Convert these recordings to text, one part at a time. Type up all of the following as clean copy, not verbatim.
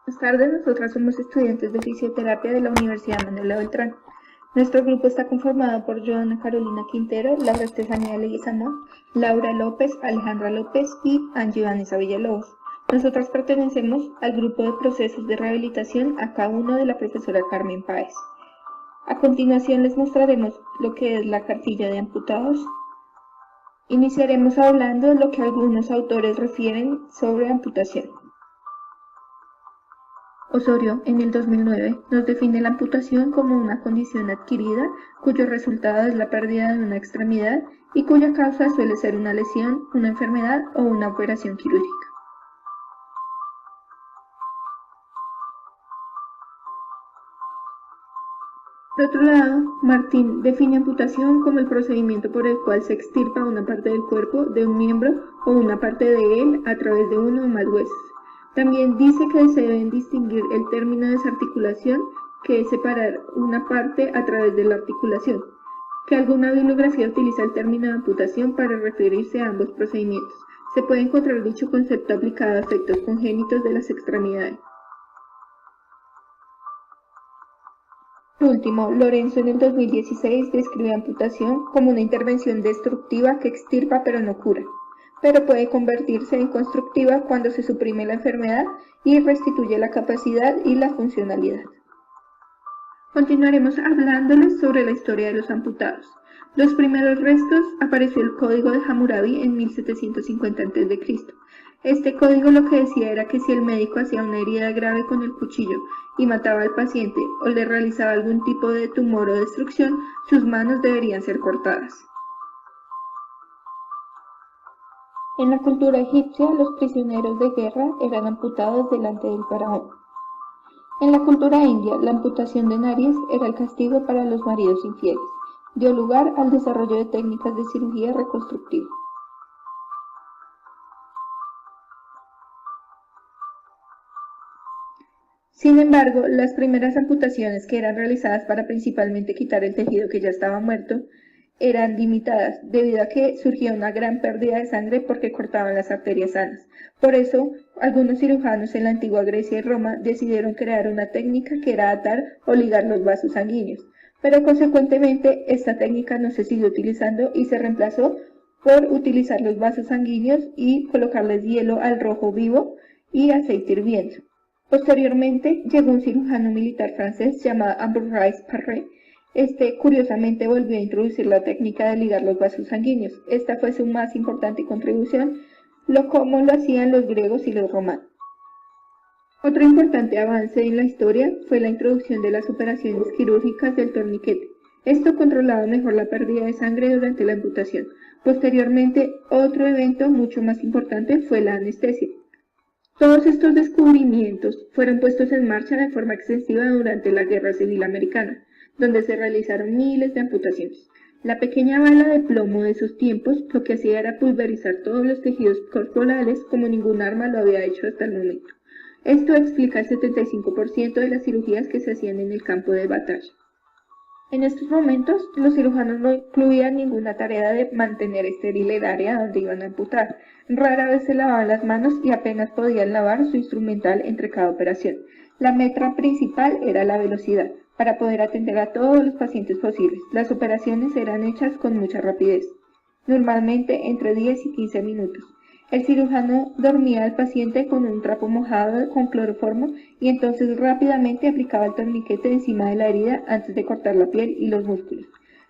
Buenas tardes, nosotras somos estudiantes de fisioterapia de la Universidad Manuela Beltrán. Nuestro grupo está conformado por Joana Carolina Quintero, Laura Estefanía Leguizamón, Laura López, Alejandra López y Angie Vanessa Villalobos. Nosotras pertenecemos al grupo de procesos de rehabilitación AK1 de la profesora Carmen Páez. A continuación les mostraremos lo que es la cartilla de amputados. Iniciaremos hablando de lo que algunos autores refieren sobre amputación. Osorio, en el 2009, nos define la amputación como una condición adquirida cuyo resultado es la pérdida de una extremidad y cuya causa suele ser una lesión, una enfermedad o una operación quirúrgica. Por otro lado, Martín define amputación como el procedimiento por el cual se extirpa una parte del cuerpo de un miembro o una parte de él a través de uno o más huesos. También dice que se deben distinguir el término desarticulación, que es separar una parte a través de la articulación, que alguna bibliografía utiliza el término de amputación para referirse a ambos procedimientos. Se puede encontrar dicho concepto aplicado a efectos congénitos de las extremidades. Por último, Lorenzo en el 2016 describe amputación como una intervención destructiva que extirpa pero no cura, pero puede convertirse en constructiva cuando se suprime la enfermedad y restituye la capacidad y la funcionalidad. Continuaremos hablándoles sobre la historia de los amputados. Los primeros restos apareció el Código de Hammurabi en 1750 a.C. Este código lo que decía era que si el médico hacía una herida grave con el cuchillo y mataba al paciente o le realizaba algún tipo de tumor o destrucción, sus manos deberían ser cortadas. En la cultura egipcia, los prisioneros de guerra eran amputados delante del faraón. En la cultura india, la amputación de nariz era el castigo para los maridos infieles. Dio lugar al desarrollo de técnicas de cirugía reconstructiva. Sin embargo, las primeras amputaciones, que eran realizadas para principalmente quitar el tejido que ya estaba muerto, eran limitadas, debido a que surgía una gran pérdida de sangre porque cortaban las arterias sanas. Por eso, algunos cirujanos en la antigua Grecia y Roma decidieron crear una técnica que era atar o ligar los vasos sanguíneos, pero consecuentemente esta técnica no se siguió utilizando y se reemplazó por utilizar los vasos sanguíneos y colocarles hielo al rojo vivo y aceite hirviendo. Posteriormente llegó un cirujano militar francés llamado Ambroise Paré. Este curiosamente volvió a introducir la técnica de ligar los vasos sanguíneos. Esta fue su más importante contribución, como lo hacían los griegos y los romanos. Otro importante avance en la historia fue la introducción de las operaciones quirúrgicas del torniquete. Esto controlaba mejor la pérdida de sangre durante la amputación. Posteriormente, otro evento mucho más importante fue la anestesia. Todos estos descubrimientos fueron puestos en marcha de forma extensiva durante la Guerra Civil Americana, donde se realizaron miles de amputaciones. La pequeña bala de plomo de esos tiempos lo que hacía era pulverizar todos los tejidos corporales como ningún arma lo había hecho hasta el momento. Esto explica el 75% de las cirugías que se hacían en el campo de batalla. En estos momentos, los cirujanos no incluían ninguna tarea de mantener estéril el área donde iban a amputar. Rara vez se lavaban las manos y apenas podían lavar su instrumental entre cada operación. La meta principal era la velocidad, para poder atender a todos los pacientes posibles. Las operaciones eran hechas con mucha rapidez, normalmente entre 10 y 15 minutos. El cirujano dormía al paciente con un trapo mojado con cloroformo y entonces rápidamente aplicaba el torniquete encima de la herida antes de cortar la piel y los músculos.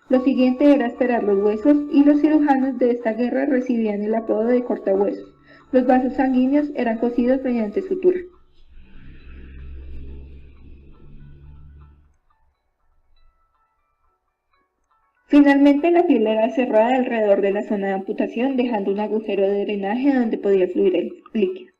Lo siguiente era esperar los huesos y los cirujanos de esta guerra recibían el apodo de cortahuesos. Los vasos sanguíneos eran cosidos mediante sutura. Finalmente, la piel era cerrada alrededor de la zona de amputación, dejando un agujero de drenaje donde podía fluir el líquido.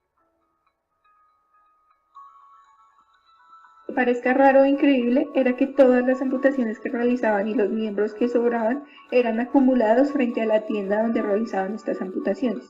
Lo que parezca raro o increíble era que todas las amputaciones que realizaban y los miembros que sobraban eran acumulados frente a la tienda donde realizaban estas amputaciones.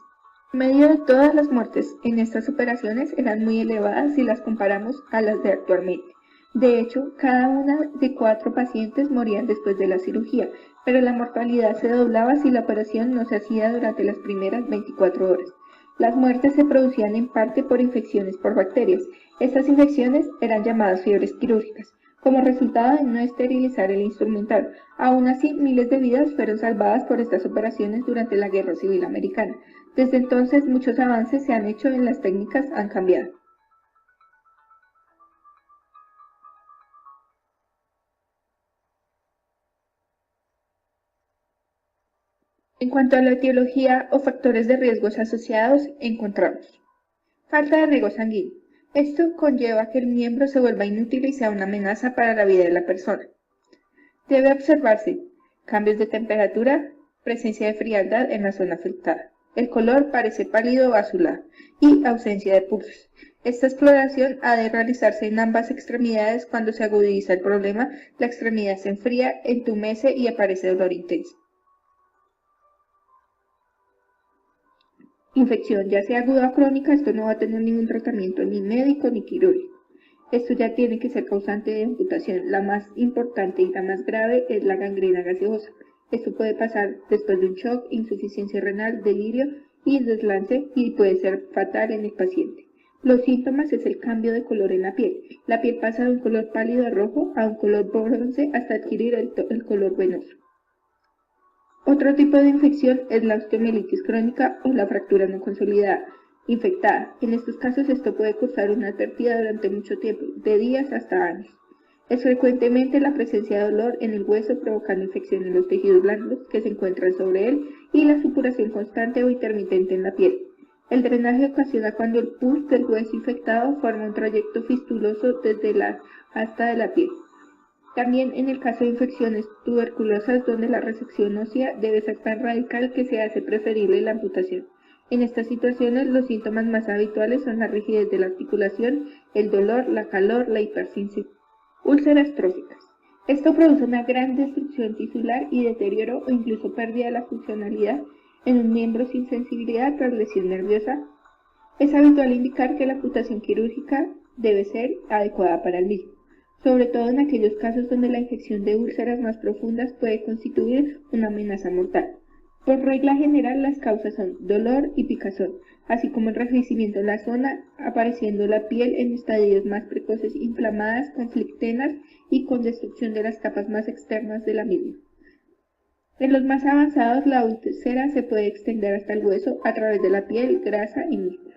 El medio de todas las muertes en estas operaciones eran muy elevadas si las comparamos a las de actualmente. De hecho, cada una de 4 pacientes morían después de la cirugía, pero la mortalidad se doblaba si la operación no se hacía durante las primeras 24 horas. Las muertes se producían en parte por infecciones por bacterias. Estas infecciones eran llamadas fiebres quirúrgicas, como resultado de no esterilizar el instrumental. Aún así, miles de vidas fueron salvadas por estas operaciones durante la Guerra Civil Americana. Desde entonces, muchos avances se han hecho en las técnicas han cambiado. En cuanto a la etiología o factores de riesgos asociados, encontramos falta de riego sanguíneo. Esto conlleva que el miembro se vuelva inútil y sea una amenaza para la vida de la persona. Debe observarse cambios de temperatura, presencia de frialdad en la zona afectada. El color parece pálido o azulado y ausencia de pulsos. Esta exploración ha de realizarse en ambas extremidades. Cuando se agudiza el problema, la extremidad se enfría, entumece y aparece dolor intenso. Infección, ya sea aguda o crónica, esto no va a tener ningún tratamiento ni médico ni quirúrgico. Esto ya tiene que ser causante de amputación. La más importante y la más grave es la gangrena gaseosa. Esto puede pasar después de un shock, insuficiencia renal, delirio y deslance y puede ser fatal en el paciente. Los síntomas es el cambio de color en la piel. La piel pasa de un color pálido a rojo a un color bronce hasta adquirir el color venoso. Otro tipo de infección es la osteomielitis crónica o la fractura no consolidada infectada. En estos casos esto puede causar una advertida durante mucho tiempo, de días hasta años. Es frecuentemente la presencia de dolor en el hueso provocando infección en los tejidos blandos que se encuentran sobre él y la supuración constante o intermitente en la piel. El drenaje ocasiona cuando el pus del hueso infectado forma un trayecto fistuloso desde la asta de la piel. También en el caso de infecciones tuberculosas donde la resección ósea debe ser tan radical que se hace preferible la amputación. En estas situaciones los síntomas más habituales son la rigidez de la articulación, el dolor, la calor, la hipersensibilidad. Úlceras tróficas. Esto produce una gran destrucción tisular y deterioro o incluso pérdida de la funcionalidad en un miembro sin sensibilidad tras lesión nerviosa. Es habitual indicar que la amputación quirúrgica debe ser adecuada para el mismo, sobre todo en aquellos casos donde la infección de úlceras más profundas puede constituir una amenaza mortal. Por regla general, las causas son dolor y picazón, así como el enrojecimiento en la zona, apareciendo la piel en estadios más precoces inflamadas, conflictenas y con destrucción de las capas más externas de la misma. En los más avanzados, la úlcera se puede extender hasta el hueso a través de la piel, grasa y músculo.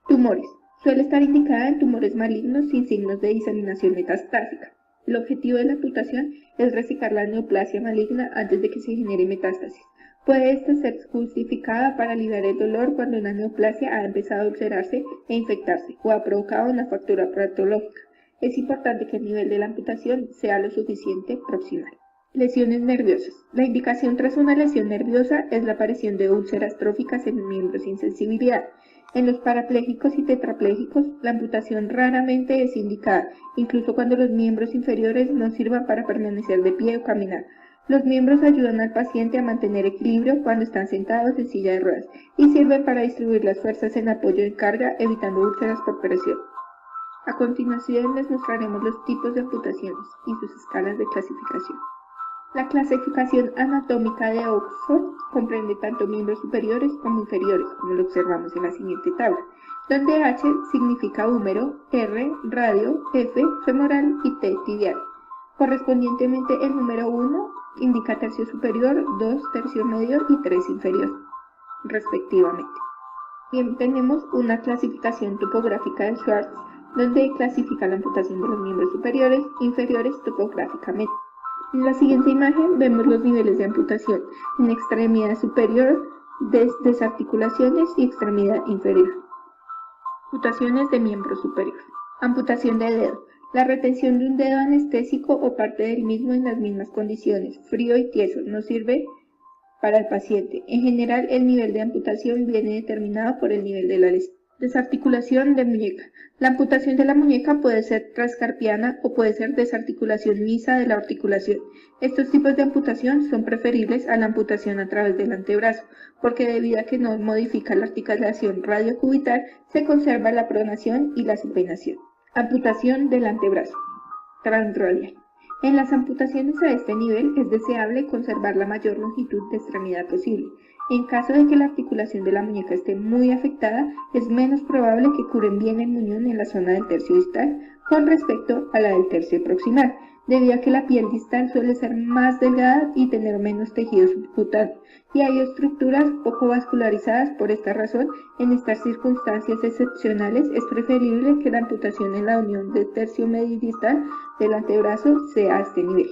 Tumores. Suele estar indicada en tumores malignos sin signos de diseminación metastásica. El objetivo de la amputación es resecar la neoplasia maligna antes de que se genere metástasis. Puede esta ser justificada para aliviar el dolor cuando una neoplasia ha empezado a ulcerarse e infectarse o ha provocado una fractura patológica. Es importante que el nivel de la amputación sea lo suficiente proximal. Lesiones nerviosas. La indicación tras una lesión nerviosa es la aparición de úlceras tróficas en miembros sin sensibilidad. En los parapléjicos y tetraplégicos, la amputación raramente es indicada, incluso cuando los miembros inferiores no sirvan para permanecer de pie o caminar. Los miembros ayudan al paciente a mantener equilibrio cuando están sentados en silla de ruedas y sirven para distribuir las fuerzas en apoyo de carga, evitando úlceras por presión. A continuación les mostraremos los tipos de amputaciones y sus escalas de clasificación. La clasificación anatómica de Oxford comprende tanto miembros superiores como inferiores, como lo observamos en la siguiente tabla, donde H significa húmero, R radio, F femoral y T tibial. Correspondientemente el número 1 indica tercio superior, 2 tercio medio y 3 inferior, respectivamente. Bien, tenemos una clasificación topográfica de Schwartz, donde clasifica la amputación de los miembros superiores e inferiores topográficamente. En la siguiente imagen vemos los niveles de amputación en extremidad superior, desarticulaciones y extremidad inferior. Amputaciones de miembro superior. Amputación de dedo. La retención de un dedo anestésico o parte del mismo en las mismas condiciones, frío y tieso, no sirve para el paciente. En general, el nivel de amputación viene determinado por el nivel de la lesión. Desarticulación de muñeca. La amputación de la muñeca puede ser transcarpiana o puede ser desarticulación mixta de la articulación. Estos tipos de amputación son preferibles a la amputación a través del antebrazo, porque debido a que no modifica la articulación radiocubital, se conserva la pronación y la supinación. Amputación del antebrazo transradial. En las amputaciones a este nivel es deseable conservar la mayor longitud de extremidad posible. En caso de que la articulación de la muñeca esté muy afectada, es menos probable que curen bien el muñón en la zona del tercio distal con respecto a la del tercio proximal, debido a que la piel distal suele ser más delgada y tener menos tejido subcutáneo, y hay estructuras poco vascularizadas. Por esta razón, en estas circunstancias excepcionales es preferible que la amputación en la unión del tercio medio y distal del antebrazo sea a este nivel.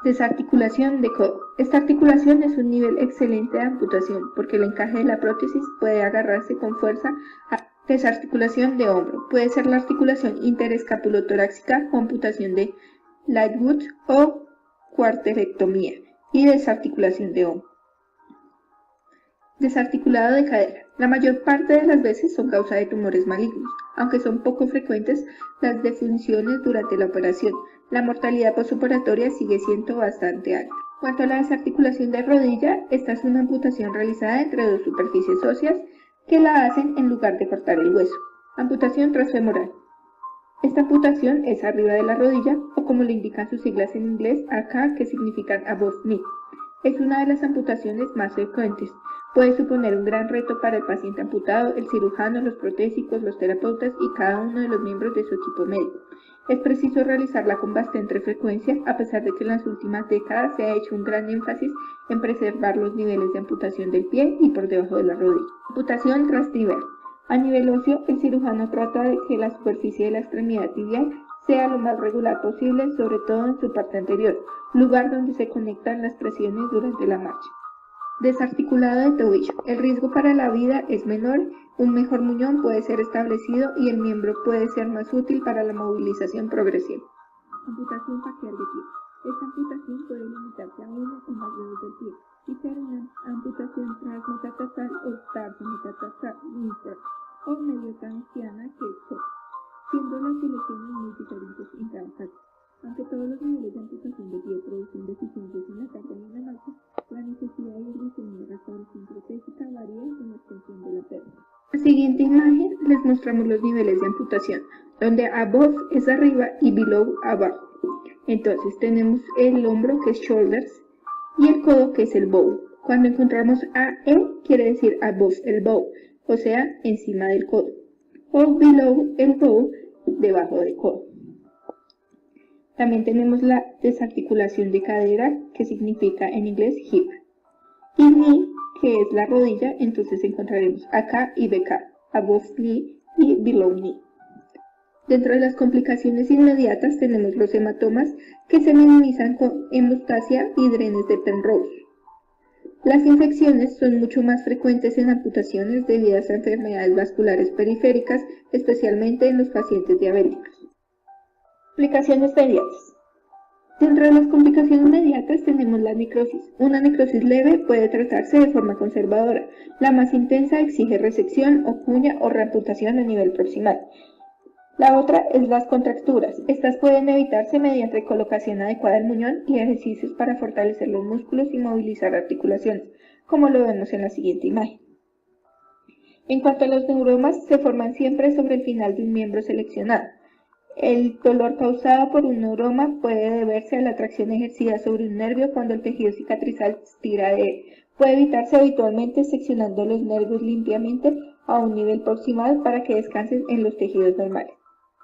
Desarticulación de codo. Esta articulación es un nivel excelente de amputación porque el encaje de la prótesis puede agarrarse con fuerza a desarticulación de hombro. Puede ser la articulación interescapulotorácica o amputación de Lightwood o cuarterectomía y desarticulación de hombro. Desarticulado de cadera. La mayor parte de las veces son causa de tumores malignos, aunque son poco frecuentes las defunciones durante la operación. La mortalidad postoperatoria sigue siendo bastante alta. Cuanto a la desarticulación de rodilla, esta es una amputación realizada entre dos superficies óseas que la hacen en lugar de cortar el hueso. Amputación transfemoral. Esta amputación es arriba de la rodilla, o como le indican sus siglas en inglés, AK, que significan above knee. Es una de las amputaciones más frecuentes. Puede suponer un gran reto para el paciente amputado, el cirujano, los protésicos, los terapeutas y cada uno de los miembros de su equipo médico. Es preciso realizarla con bastante frecuencia, a pesar de que en las últimas décadas se ha hecho un gran énfasis en preservar los niveles de amputación del pie y por debajo de la rodilla. Amputación transtibial. A nivel óseo, el cirujano trata de que la superficie de la extremidad tibial sea lo más regular posible, sobre todo en su parte anterior, lugar donde se conectan las presiones durante la marcha. Desarticulado de tobillo. El riesgo para la vida es menor, un mejor muñón puede ser establecido y el miembro puede ser más útil para la movilización progresiva. Amputación facial de pie. Esta amputación puede limitarse a uno o más dedos del pie y ser una amputación transmetatarsal o tarsometatarsal o medio transiana que es COT, siendo las selecciones muy diferentes en cada caso. Aunque todos los niveles de amputación de pie producen deficiencias en la carga y en la marcha, la necesidad y el diseño de restauración protésica varía en la extensión de la pérdida. En la siguiente imagen les mostramos los niveles de amputación, donde above es arriba y below abajo. Entonces tenemos el hombro, que es shoulders, y el codo, que es el bow. Cuando encontramos AE, quiere decir above el bow, o sea, encima del codo, o below el bow, debajo del codo. También tenemos la desarticulación de cadera, que significa en inglés hip, y knee, que es la rodilla. Entonces encontraremos AK y BK, above knee y below knee. Dentro de las complicaciones inmediatas tenemos los hematomas, que se minimizan con hemostasia y drenes de Penrose. Las infecciones son mucho más frecuentes en amputaciones debidas a enfermedades vasculares periféricas, especialmente en los pacientes diabéticos. Complicaciones inmediatas. Dentro de las complicaciones inmediatas tenemos la necrosis. Una necrosis leve puede tratarse de forma conservadora. La más intensa exige resección o cuña o reamputación a nivel proximal. La otra es las contracturas. Estas pueden evitarse mediante colocación adecuada del muñón y ejercicios para fortalecer los músculos y movilizar articulaciones, como lo vemos en la siguiente imagen. En cuanto a los neuromas, se forman siempre sobre el final de un miembro seleccionado. El dolor causado por un neuroma puede deberse a la tracción ejercida sobre un nervio cuando el tejido cicatrizal tira de él. Puede evitarse habitualmente seccionando los nervios limpiamente a un nivel proximal para que descansen en los tejidos normales.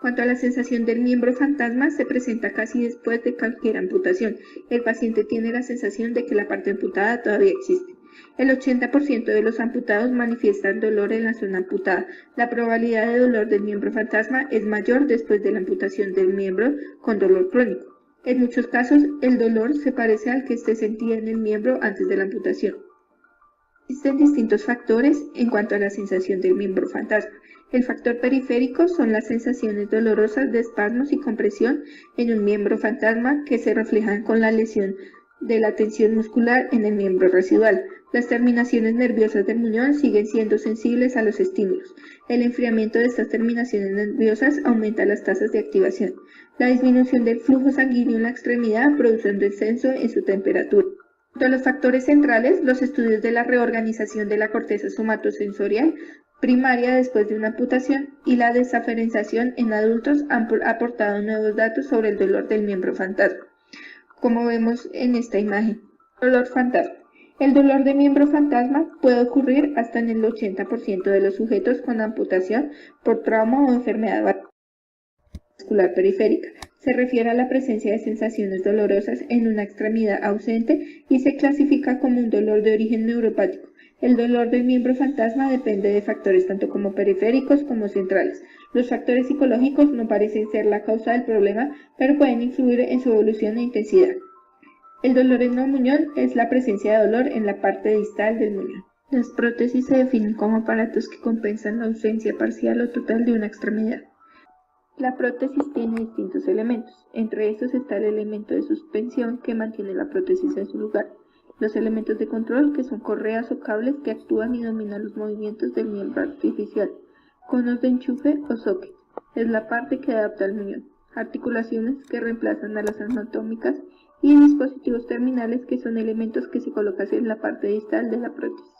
Cuanto a la sensación del miembro fantasma, se presenta casi después de cualquier amputación. El paciente tiene la sensación de que la parte amputada todavía existe. El 80% de los amputados manifiestan dolor en la zona amputada. La probabilidad de dolor del miembro fantasma es mayor después de la amputación del miembro con dolor crónico. En muchos casos, el dolor se parece al que se sentía en el miembro antes de la amputación. Existen distintos factores en cuanto a la sensación del miembro fantasma. El factor periférico son las sensaciones dolorosas de espasmos y compresión en un miembro fantasma que se reflejan con la lesión de la tensión muscular en el miembro residual. Las terminaciones nerviosas del muñón siguen siendo sensibles a los estímulos. El enfriamiento de estas terminaciones nerviosas aumenta las tasas de activación. La disminución del flujo sanguíneo en la extremidad produce un descenso en su temperatura. De los factores centrales, los estudios de la reorganización de la corteza somatosensorial primaria después de una amputación y la desaferenciación en adultos han aportado nuevos datos sobre el dolor del miembro fantasma, como vemos en esta imagen. Dolor fantasma. El dolor de miembro fantasma puede ocurrir hasta en el 80% de los sujetos con amputación por trauma o enfermedad vascular periférica. Se refiere a la presencia de sensaciones dolorosas en una extremidad ausente y se clasifica como un dolor de origen neuropático. El dolor del miembro fantasma depende de factores tanto como periféricos como centrales. Los factores psicológicos no parecen ser la causa del problema, pero pueden influir en su evolución e intensidad. El dolor en el muñón es la presencia de dolor en la parte distal del muñón. Las prótesis se definen como aparatos que compensan la ausencia parcial o total de una extremidad. La prótesis tiene distintos elementos, entre estos está el elemento de suspensión que mantiene la prótesis en su lugar, los elementos de control que son correas o cables que actúan y dominan los movimientos del miembro artificial, conos de enchufe o socket, es la parte que adapta al muñón, articulaciones que reemplazan a las anatómicas y dispositivos terminales que son elementos que se colocan en la parte distal de la prótesis.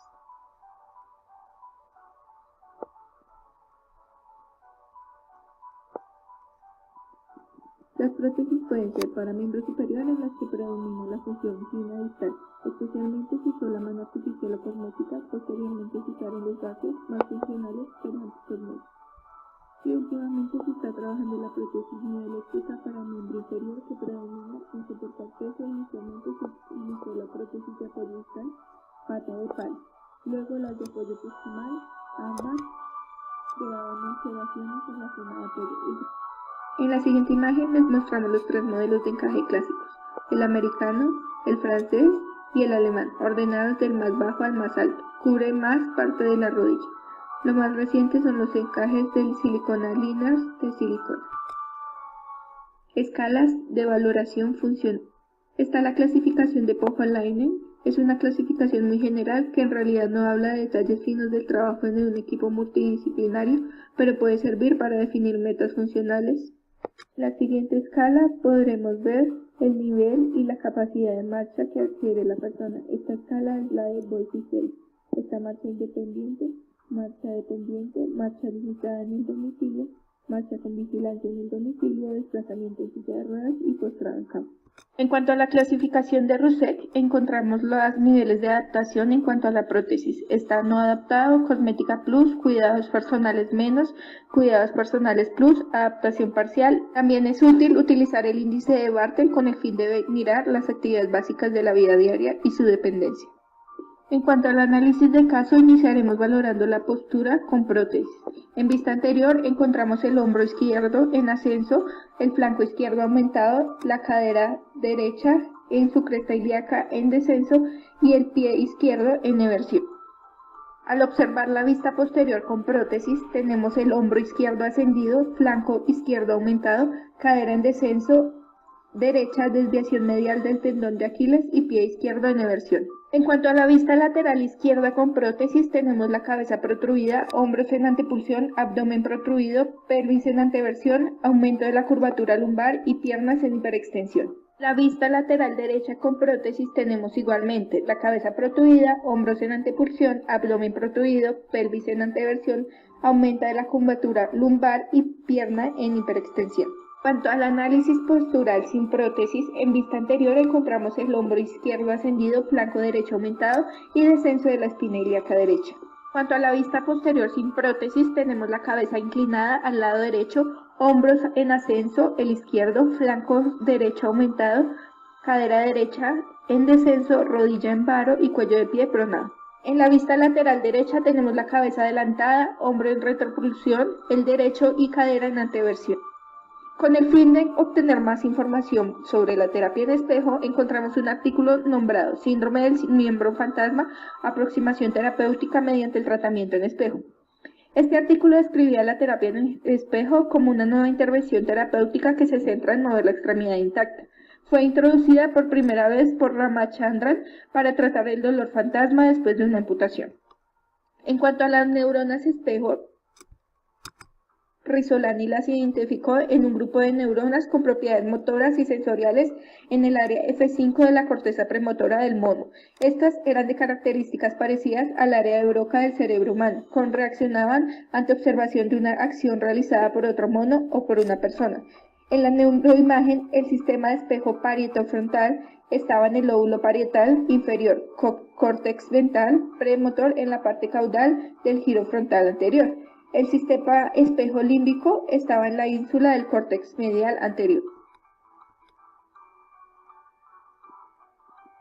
Las prótesis pueden ser para miembros superiores en las que predomina la función fina distal, especialmente si usó la mano artificial o cosmética, posteriormente se usaron los brazos más funcionales pero anticosméticos. Y últimamente se está trabajando la prótesis mioeléctrica para miembro inferior que predomina en soportar peso. Inicialmente se utilizó la prótesis de apoyo distal, pata de palo, luego las de apoyo proximal, ambas creaban observaciones en la zona de apoyo. En la siguiente imagen les mostramos los tres modelos de encaje clásicos, el americano, el francés y el alemán, ordenados del más bajo al más alto, cubre más parte de la rodilla. Lo más reciente son los encajes del silicona liners de silicona. Escalas de valoración funcional. Está la clasificación de Pohjola-Leinen, es una clasificación muy general que en realidad no habla de detalles finos del trabajo de un equipo multidisciplinario, pero puede servir para definir metas funcionales. En la siguiente escala podremos ver el nivel y la capacidad de marcha que adquiere la persona. Esta escala es la de Boyce-Seel. Está marcha independiente, marcha dependiente, marcha limitada en el domicilio, marcha con vigilancia en el domicilio, desplazamiento en silla de ruedas y postrado en cama. En cuanto a la clasificación de Roussek, encontramos los niveles de adaptación en cuanto a la prótesis. Está no adaptado, cosmética plus, cuidados personales menos, cuidados personales plus, adaptación parcial. También es útil utilizar el índice de Bartel con el fin de mirar las actividades básicas de la vida diaria y su dependencia. En cuanto al análisis de caso, iniciaremos valorando la postura con prótesis. En vista anterior encontramos el hombro izquierdo en ascenso, el flanco izquierdo aumentado, la cadera derecha en su cresta ilíaca en descenso y el pie izquierdo en eversión. Al observar la vista posterior con prótesis, tenemos el hombro izquierdo ascendido, flanco izquierdo aumentado, cadera en descenso, derecha, desviación medial del tendón de Aquiles y pie izquierdo en eversión. En cuanto a la vista lateral izquierda con prótesis, tenemos la cabeza protruida, hombros en antepulsión, abdomen protruido, pelvis en anteversión, aumento de la curvatura lumbar y piernas en hiperextensión. La vista lateral derecha con prótesis tenemos igualmente la cabeza protruida, hombros en antepulsión, abdomen protruido, pelvis en anteversión, aumento de la curvatura lumbar y pierna en hiperextensión. En cuanto al análisis postural sin prótesis, en vista anterior encontramos el hombro izquierdo ascendido, flanco derecho aumentado y descenso de la espina ilíaca derecha. En cuanto a la vista posterior sin prótesis, tenemos la cabeza inclinada al lado derecho, hombros en ascenso, el izquierdo, flanco derecho aumentado, cadera derecha en descenso, rodilla en varo y cuello de pie pronado. En la vista lateral derecha tenemos la cabeza adelantada, hombro en retropulsión, el derecho y cadera en anteversión. Con el fin de obtener más información sobre la terapia en espejo, encontramos un artículo nombrado Síndrome del miembro fantasma, aproximación terapéutica mediante el tratamiento en espejo. Este artículo describía la terapia en espejo como una nueva intervención terapéutica que se centra en mover la extremidad intacta. Fue introducida por primera vez por Ramachandran para tratar el dolor fantasma después de una amputación. En cuanto a las neuronas espejo, Rizzolani las identificó en un grupo de neuronas con propiedades motoras y sensoriales en el área F5 de la corteza premotora del mono. Estas eran de características parecidas al área de Broca del cerebro humano, reaccionaban ante observación de una acción realizada por otro mono o por una persona. En la neuroimagen, el sistema de espejo parietofrontal estaba en el lóbulo parietal inferior, córtex ventral premotor en la parte caudal del giro frontal anterior. El sistema espejo límbico estaba en la ínsula del córtex medial anterior.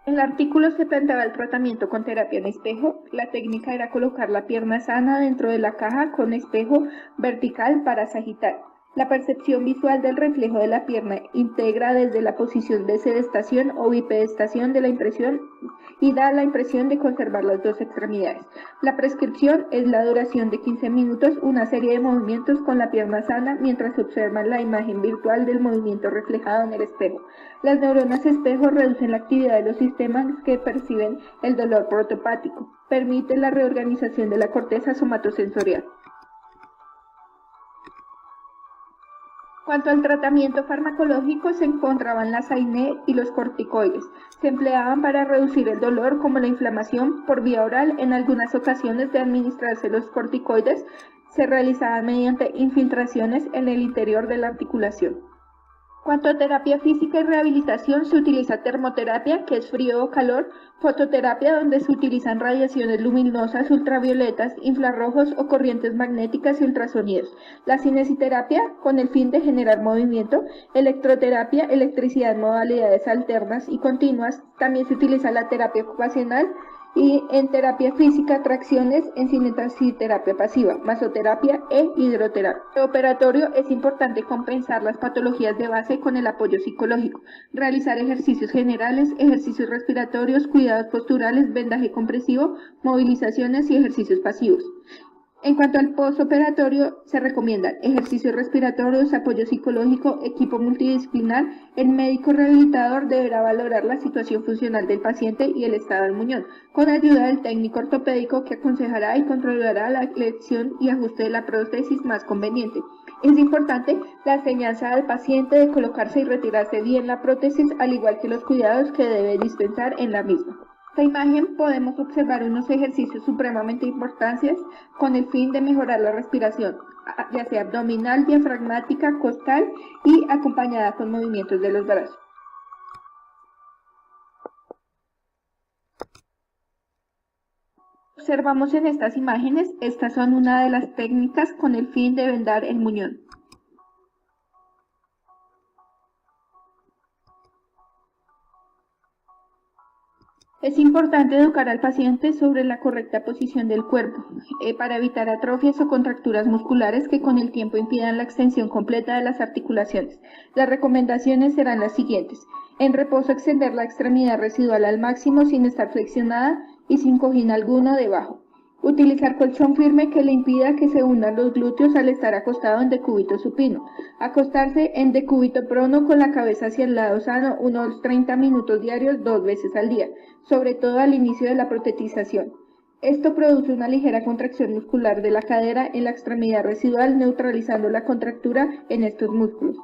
En el artículo se planteaba el tratamiento con terapia en espejo. La técnica era colocar la pierna sana dentro de la caja con espejo vertical para sagitar. La percepción visual del reflejo de la pierna integra desde la posición de sedestación o bipedestación de la impresión y da la impresión de conservar las dos extremidades. La prescripción es la duración de 15 minutos, una serie de movimientos con la pierna sana mientras se observa la imagen virtual del movimiento reflejado en el espejo. Las neuronas espejo reducen la actividad de los sistemas que perciben el dolor protopático, permite la reorganización de la corteza somatosensorial. Cuanto al tratamiento farmacológico, se encontraban la ZAINE y los corticoides. Se empleaban para reducir el dolor como la inflamación por vía oral. En algunas ocasiones de administrarse los corticoides, se realizaban mediante infiltraciones en el interior de la articulación. Cuanto a terapia física y rehabilitación, se utiliza termoterapia, que es frío o calor, fototerapia, donde se utilizan radiaciones luminosas, ultravioletas, infrarrojos o corrientes magnéticas y ultrasonidos. La cinesiterapia, con el fin de generar movimiento, electroterapia, electricidad en modalidades alternas y continuas. También se utiliza la terapia ocupacional, y en terapia física, tracciones, en cinesiterapia pasiva, masoterapia e hidroterapia. En el operatorio es importante compensar las patologías de base con el apoyo psicológico, realizar ejercicios generales, ejercicios respiratorios, cuidados posturales, vendaje compresivo, movilizaciones y ejercicios pasivos. En cuanto al postoperatorio, se recomiendan ejercicios respiratorios, apoyo psicológico, equipo multidisciplinar. El médico rehabilitador deberá valorar la situación funcional del paciente y el estado del muñón, con ayuda del técnico ortopédico que aconsejará y controlará la elección y ajuste de la prótesis más conveniente. Es importante la enseñanza al paciente de colocarse y retirarse bien la prótesis, al igual que los cuidados que debe dispensar en la misma. En esta imagen podemos observar unos ejercicios supremamente importantes con el fin de mejorar la respiración, ya sea abdominal, diafragmática, costal y acompañada con movimientos de los brazos. Observamos en estas imágenes, estas son una de las técnicas con el fin de vendar el muñón. Es importante educar al paciente sobre la correcta posición del cuerpo para evitar atrofias o contracturas musculares que con el tiempo impidan la extensión completa de las articulaciones. Las recomendaciones serán las siguientes. En reposo, extender la extremidad residual al máximo sin estar flexionada y sin cojín alguno debajo. Utilizar colchón firme que le impida que se hundan los glúteos al estar acostado en decúbito supino. Acostarse en decúbito prono con la cabeza hacia el lado sano unos 30 minutos diarios 2 veces al día, sobre todo al inicio de la protetización. Esto produce una ligera contracción muscular de la cadera en la extremidad residual, neutralizando la contractura en estos músculos.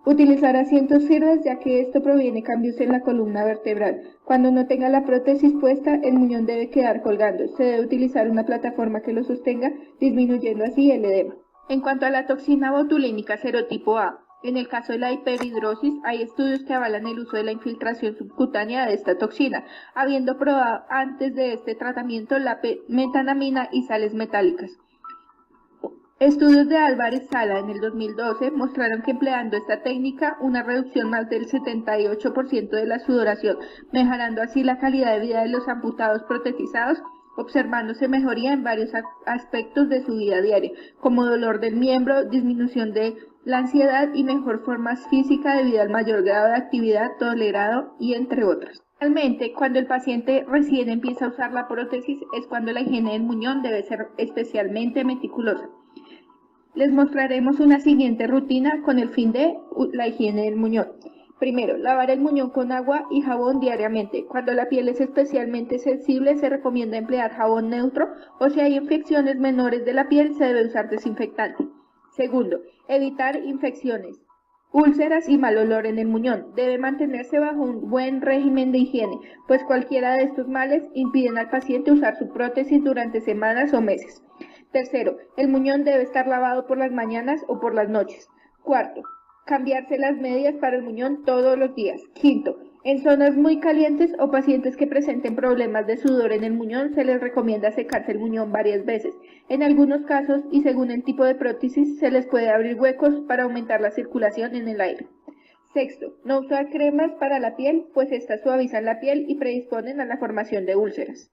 Utilizar asientos firmes, ya que esto proviene cambios en la columna vertebral. Cuando no tenga la prótesis puesta, el muñón debe quedar colgando. Se debe utilizar una plataforma que lo sostenga, disminuyendo así el edema. En cuanto a la toxina botulínica serotipo A, en el caso de la hiperhidrosis, hay estudios que avalan el uso de la infiltración subcutánea de esta toxina, habiendo probado antes de este tratamiento la metanamina y sales metálicas. Estudios de Álvarez Sala en el 2012 mostraron que empleando esta técnica una reducción más del 78% de la sudoración, mejorando así la calidad de vida de los amputados protetizados, observándose mejoría en varios aspectos de su vida diaria, como dolor del miembro, disminución de la ansiedad y mejor forma física debido al mayor grado de actividad tolerado y entre otras. Realmente, cuando el paciente recién empieza a usar la prótesis es cuando la higiene del muñón debe ser especialmente meticulosa. Les mostraremos una siguiente rutina con el fin de la higiene del muñón. Primero, lavar el muñón con agua y jabón diariamente. Cuando la piel es especialmente sensible, se recomienda emplear jabón neutro o si hay infecciones menores de la piel, se debe usar desinfectante. Segundo, evitar infecciones, úlceras y mal olor en el muñón. Debe mantenerse bajo un buen régimen de higiene, pues cualquiera de estos males impiden al paciente usar su prótesis durante semanas o meses. Tercero, el muñón debe estar lavado por las mañanas o por las noches. Cuarto, Cambiarse las medias para el muñón todos los días. Quinto, en zonas muy calientes o pacientes que presenten problemas de sudor en el muñón, se les recomienda secarse el muñón varias veces. En algunos casos, y según el tipo de prótesis, se les puede abrir huecos para aumentar la circulación en el aire. Sexto, no usar cremas para la piel, pues estas suavizan la piel y predisponen a la formación de úlceras.